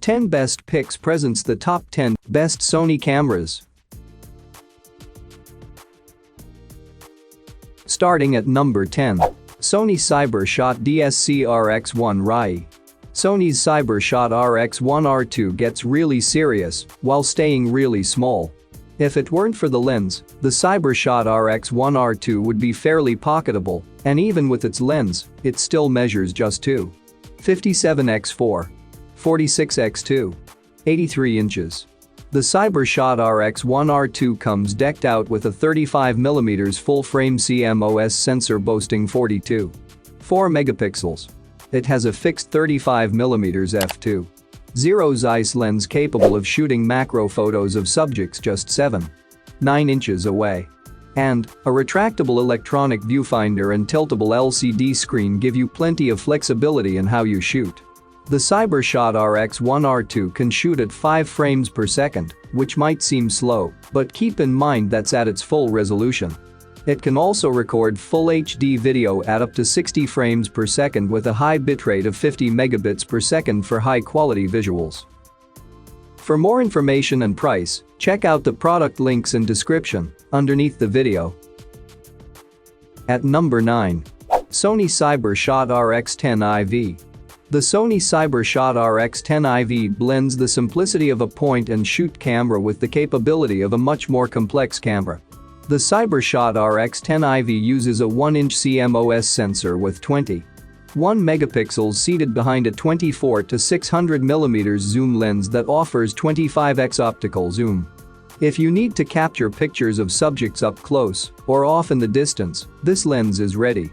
Ten Best Picks presents the top 10 best Sony cameras. Starting at number 10. Sony CyberShot DSC RX1 RAI. Sony's CyberShot RX1 R2 gets really serious while staying really small. If it weren't for the lens, the CyberShot RX1 R2 would be fairly pocketable, and even with its lens, it still measures just 2.57x4. 46x2. 83 inches. The CyberShot RX1 R2 comes decked out with a 35mm full-frame CMOS sensor boasting 42.4 megapixels. It has a fixed 35mm f2.0 Zeiss lens capable of shooting macro photos of subjects just 7.9 inches away. And a retractable electronic viewfinder and tiltable LCD screen give you plenty of flexibility in how you shoot. The CyberShot RX1 R2 can shoot at 5 frames per second, which might seem slow, but keep in mind that's at its full resolution. It can also record full HD video at up to 60 frames per second with a high bitrate of 50 megabits per second for high-quality visuals. For more information and price, check out the product links in description underneath the video. At number 9. Sony CyberShot RX10 IV. The Sony CyberShot RX10 IV blends the simplicity of a point-and-shoot camera with the capability of a much more complex camera. The CyberShot RX10 IV uses a 1-inch CMOS sensor with 21 megapixels seated behind a 24 to 600mm zoom lens that offers 25x optical zoom. If you need to capture pictures of subjects up close or off in the distance, this lens is ready.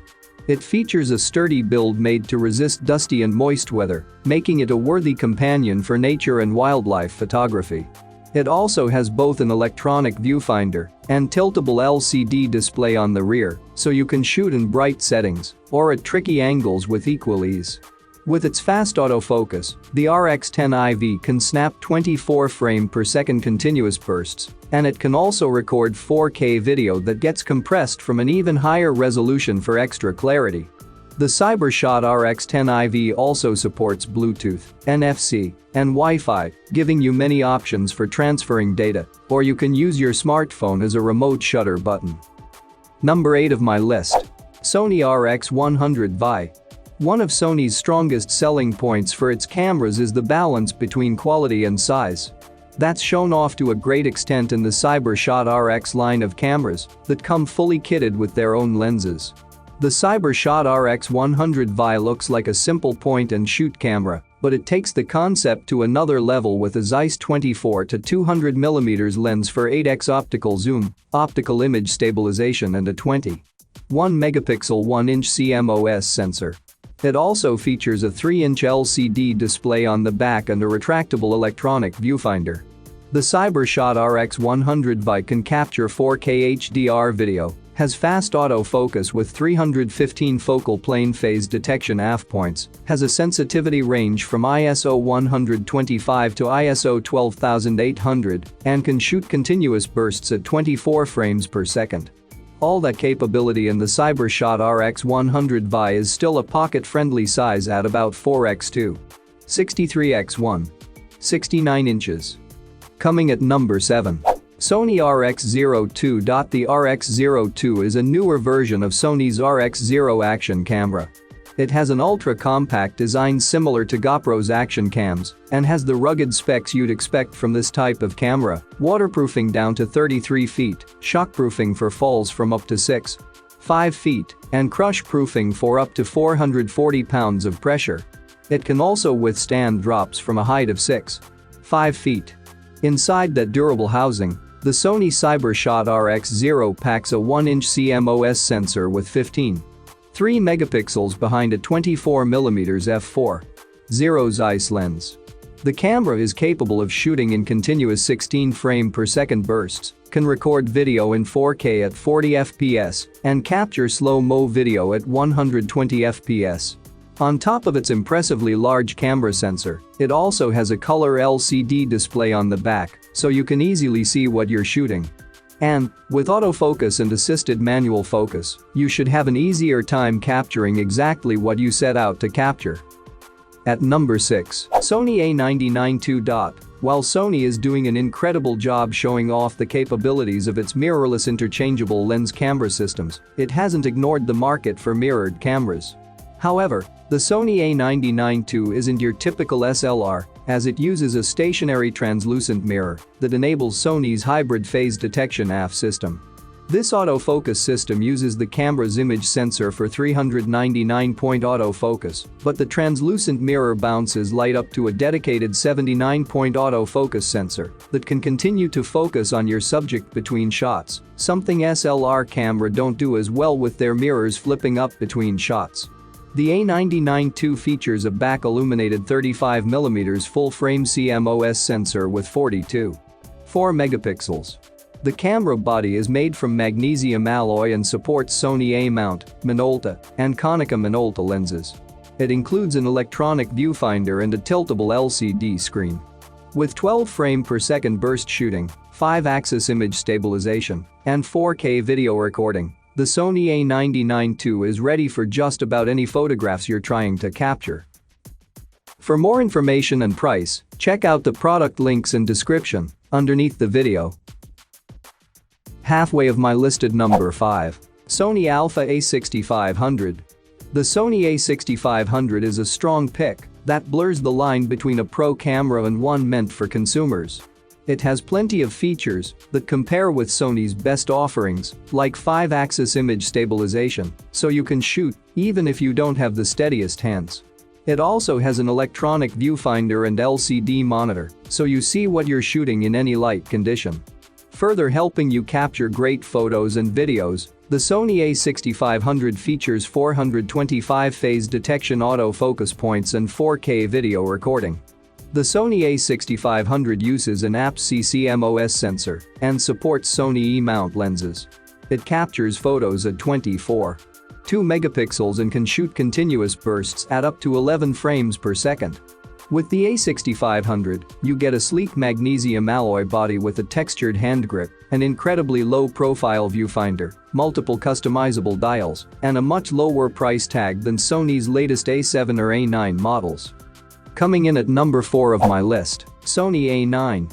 It features a sturdy build made to resist dusty and moist weather, making it a worthy companion for nature and wildlife photography. It also has both an electronic viewfinder and tiltable LCD display on the rear, so you can shoot in bright settings or at tricky angles with equal ease. With its fast autofocus, the RX10 IV can snap 24 frame per second continuous bursts, and it can also record 4K video that gets compressed from an even higher resolution for extra clarity. The CyberShot RX10 IV also supports Bluetooth, NFC, and Wi-Fi, giving you many options for transferring data, or you can use your smartphone as a remote shutter button. Number 8 of my list. Sony RX100 VI. One of Sony's strongest selling points for its cameras is the balance between quality and size. That's shown off to a great extent in the CyberShot RX line of cameras that come fully kitted with their own lenses. The CyberShot RX100 VI looks like a simple point-and-shoot camera, but it takes the concept to another level with a Zeiss 24 to 200mm lens for 8x optical zoom, optical image stabilization and a 21 megapixel 1-inch CMOS sensor. It also features a 3-inch LCD display on the back and a retractable electronic viewfinder. The CyberShot RX100 VI can capture 4K HDR video, has fast autofocus with 315 focal plane phase detection f-points, has a sensitivity range from ISO 125 to ISO 12800, and can shoot continuous bursts at 24 frames per second. All that capability in the CyberShot RX100 VI is still a pocket-friendly size at about 4x2. 63x1. 69 inches. Coming at number 7. Sony RX02. The RX02 is a newer version of Sony's RX0 action camera. It has an ultra-compact design similar to GoPro's action cams and has the rugged specs you'd expect from this type of camera: waterproofing down to 33 feet, shockproofing for falls from up to 6.5 feet, and crush-proofing for up to 440 pounds of pressure. It can also withstand drops from a height of 6.5 feet. Inside that durable housing, the Sony CyberShot RX0 packs a 1-inch CMOS sensor with 15.3 megapixels behind a 24mm f4.0 Zeiss lens. The camera is capable of shooting in continuous 16 frame per second bursts, can record video in 4K at 40 fps, and capture slow-mo video at 120 fps. On top of its impressively large camera sensor, it also has a color LCD display on the back, so you can easily see what you're shooting. And, with autofocus and assisted manual focus, you should have an easier time capturing exactly what you set out to capture. At number 6, Sony A99 II. While Sony is doing an incredible job showing off the capabilities of its mirrorless interchangeable lens camera systems, it hasn't ignored the market for mirrored cameras. However, the Sony A99 II isn't your typical SLR, as it uses a stationary translucent mirror that enables Sony's hybrid phase detection AF system. This autofocus system uses the camera's image sensor for 399-point autofocus, but the translucent mirror bounces light up to a dedicated 79-point autofocus sensor that can continue to focus on your subject between shots, something SLR camera don't do as well with their mirrors flipping up between shots. The A99 II features a back-illuminated 35mm full-frame CMOS sensor with 42.4 megapixels. The camera body is made from magnesium alloy and supports Sony A-mount, Minolta, and Konica Minolta lenses. It includes an electronic viewfinder and a tiltable LCD screen. With 12 frame per second burst shooting, 5-axis image stabilization, and 4K video recording, the Sony A99 II is ready for just about any photographs you're trying to capture. For more information and price, check out the product links in description underneath the video. Halfway of my listed number 5. Sony Alpha A6500. The Sony A6500 is a strong pick that blurs the line between a pro camera and one meant for consumers. It has plenty of features that compare with Sony's best offerings, like 5-axis image stabilization, so you can shoot even if you don't have the steadiest hands. It also has an electronic viewfinder and LCD monitor, so you see what you're shooting in any light condition. Further helping you capture great photos and videos, the Sony A6500 features 425 phase detection autofocus points and 4K video recording. The Sony A6500 uses an APS-C CMOS sensor and supports Sony E-mount lenses. It captures photos at 24.2 megapixels and can shoot continuous bursts at up to 11 frames per second. With the A6500, you get a sleek magnesium alloy body with a textured hand grip, an incredibly low-profile viewfinder, multiple customizable dials, and a much lower price tag than Sony's latest A7 or A9 models. Coming in at number 4 of my list, Sony A9.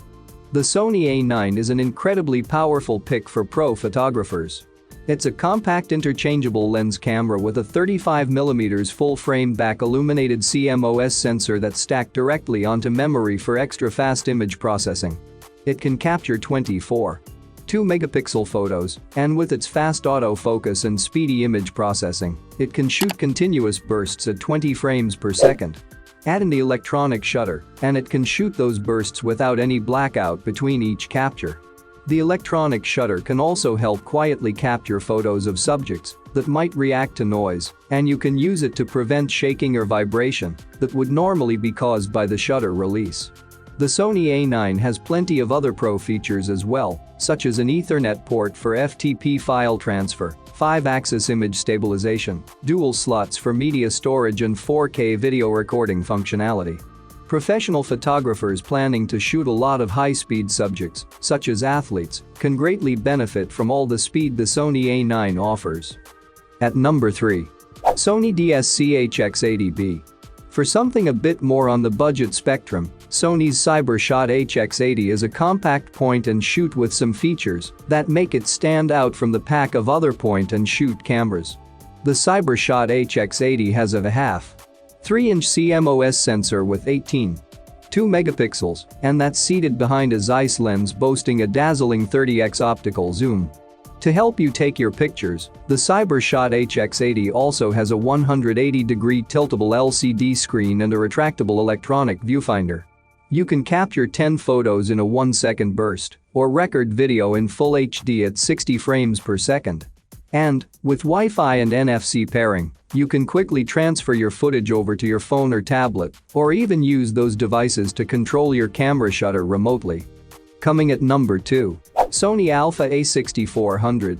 The Sony A9 is an incredibly powerful pick for pro photographers. It's a compact interchangeable lens camera with a 35mm full-frame back-illuminated CMOS sensor that's stacked directly onto memory for extra-fast image processing. It can capture 24.2 megapixel photos, and with its fast autofocus and speedy image processing, it can shoot continuous bursts at 20 frames per second. Add in the electronic shutter, and it can shoot those bursts without any blackout between each capture. The electronic shutter can also help quietly capture photos of subjects that might react to noise, and you can use it to prevent shaking or vibration that would normally be caused by the shutter release. The Sony A9 has plenty of other pro features as well, such as an Ethernet port for FTP file transfer, 5-axis image stabilization, dual slots for media storage and 4K video recording functionality. Professional photographers planning to shoot a lot of high-speed subjects, such as athletes, can greatly benefit from all the speed the Sony A9 offers. At number 3. Sony DSC-HX80B. For something a bit more on the budget spectrum, Sony's CyberShot HX80 is a compact point-and-shoot with some features that make it stand out from the pack of other point-and-shoot cameras. The CyberShot HX80 has a 3-inch CMOS sensor with 18.2 megapixels, and that's seated behind a Zeiss lens boasting a dazzling 30x optical zoom. To help you take your pictures, the CyberShot HX80 also has a 180-degree tiltable LCD screen and a retractable electronic viewfinder. You can capture 10 photos in a 1-second burst, or record video in full HD at 60 frames per second. And, with Wi-Fi and NFC pairing, you can quickly transfer your footage over to your phone or tablet, or even use those devices to control your camera shutter remotely. Coming at number 2. Sony Alpha A6400.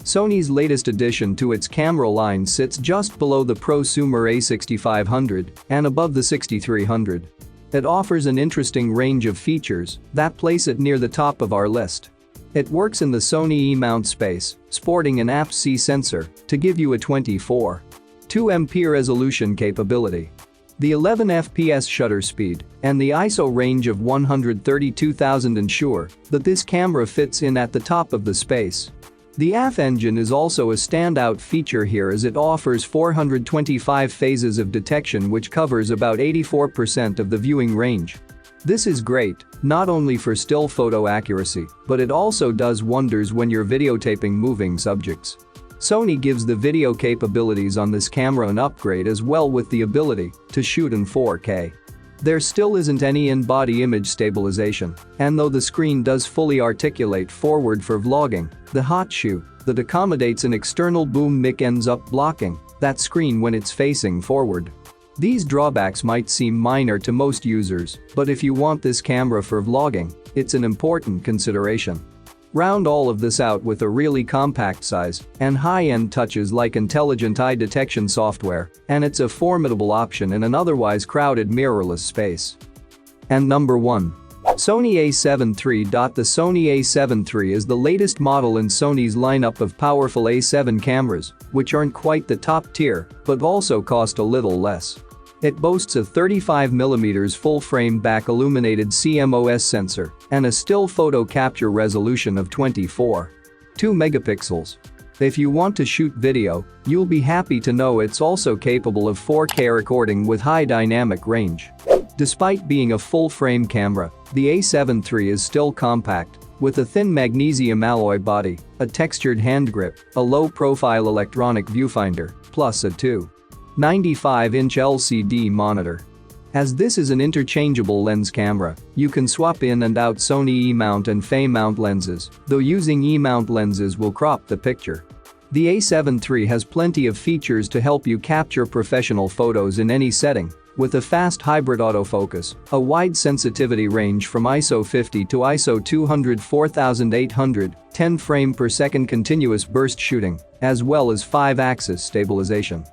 Sony's latest addition to its camera line sits just below the prosumer A6500 and above the 6300. It offers an interesting range of features that place it near the top of our list. It works in the Sony E-mount space, sporting an APS-C sensor to give you a 24.2 MP resolution capability. The 11 FPS shutter speed and the ISO range of 132,000 ensure that this camera fits in at the top of the space. The AF engine is also a standout feature here as it offers 425 phases of detection, which covers about 84% of the viewing range. This is great, not only for still photo accuracy, but it also does wonders when you're videotaping moving subjects. Sony gives the video capabilities on this camera an upgrade as well, with the ability to shoot in 4K. There still isn't any in-body image stabilization, and though the screen does fully articulate forward for vlogging, the hot shoe that accommodates an external boom mic ends up blocking that screen when it's facing forward. These drawbacks might seem minor to most users, but if you want this camera for vlogging, it's an important consideration. Round all of this out with a really compact size and high-end touches like intelligent eye detection software, and it's a formidable option in an otherwise crowded mirrorless space. And number 1. Sony A7 III. The Sony A7 III is the latest model in Sony's lineup of powerful A7 cameras, which aren't quite the top tier, but also cost a little less. It boasts a 35mm full-frame back-illuminated CMOS sensor and a still photo capture resolution of 24.2 megapixels. If you want to shoot video, you'll be happy to know it's also capable of 4K recording with high dynamic range. Despite being a full-frame camera, the A7 III is still compact, with a thin magnesium alloy body, a textured hand grip, a low-profile electronic viewfinder, plus a 2.95-inch LCD monitor. As this is an interchangeable lens camera, you can swap in and out Sony E-mount and Fei mount lenses, though using E-mount lenses will crop the picture. The A7 III has plenty of features to help you capture professional photos in any setting, with a fast hybrid autofocus, a wide sensitivity range from ISO 50 to ISO 200 4800, 10 frame per second continuous burst shooting, as well as 5-axis stabilization.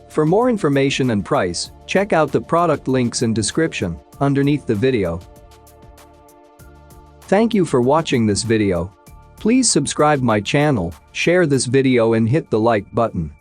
For more information and price, check out the product links in description underneath the video. Thank you for watching this video. Please subscribe my channel, share this video and hit the like button.